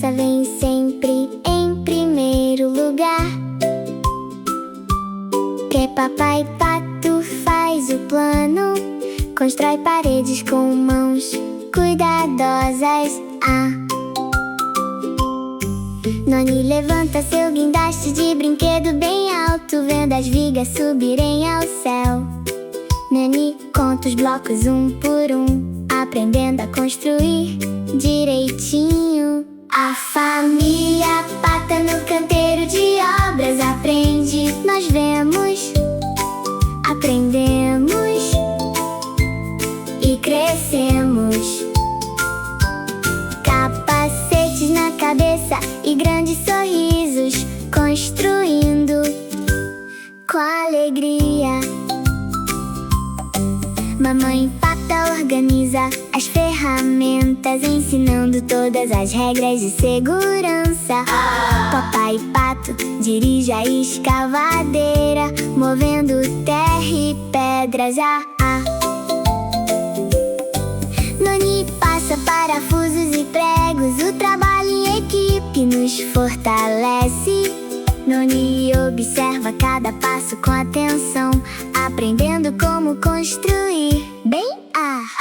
criança vem sempre em primeiro lugar. Que papai pato faz o plano, constrói paredes com mãos cuidadosas. Noni levanta seu guindaste de brinquedo bem alto, vendo as vigas subirem ao céu. Nani conta os blocos um por um, aprendendo a construir direitinho. A família pata no canteiro de obras aprende. Nós vemos, aprendemos e crescemos. Capacetes na cabeça e grandes sorrisos, construindo com alegria. Mamãe pata organiza as ferramentas, ensinando todas as regras de segurança. Papai pato dirige a escavadeira, movendo terra e pedras. Noni passa parafusos e pregos, o trabalho em equipe nos fortalece. Noni observa cada passo com atenção, aprendendo como construir bem.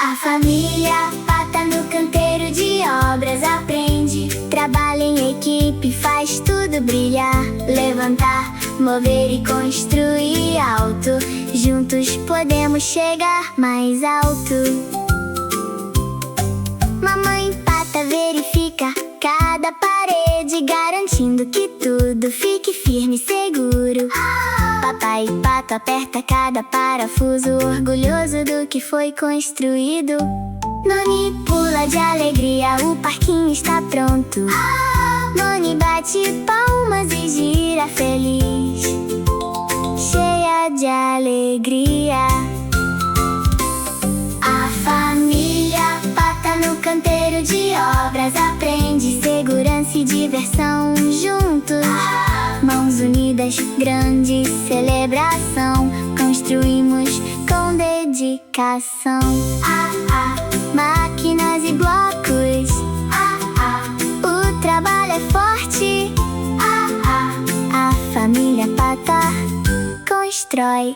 A família pata no canteiro de obras aprende. Trabalha em equipe, faz tudo brilhar. Levantar, mover e construir alto. Juntos podemos chegar mais alto. Mamãe pata verifica cada parede, garantindo que tudo fique firme e seguro. Papai pato aperta cada parafuso, orgulhoso do que foi construído. Noni pula de alegria, o parquinho está pronto. Noni bate palmas e gira feliz, cheia de alegria. A família pata no canteiro de obras aprende. Segurança e diversão juntos, mãos unidas, grande celebração. Construímos com dedicação. Máquinas e blocos, o trabalho é forte. A família pata constrói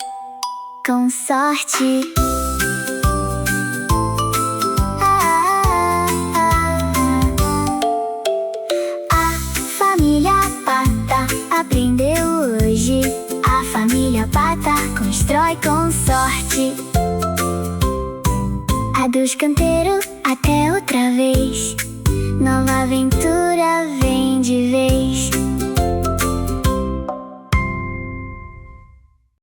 com sorte. Aprendeu hoje. A família pata constrói com sorte. Adeus canteiro, até outra vez. Nova aventura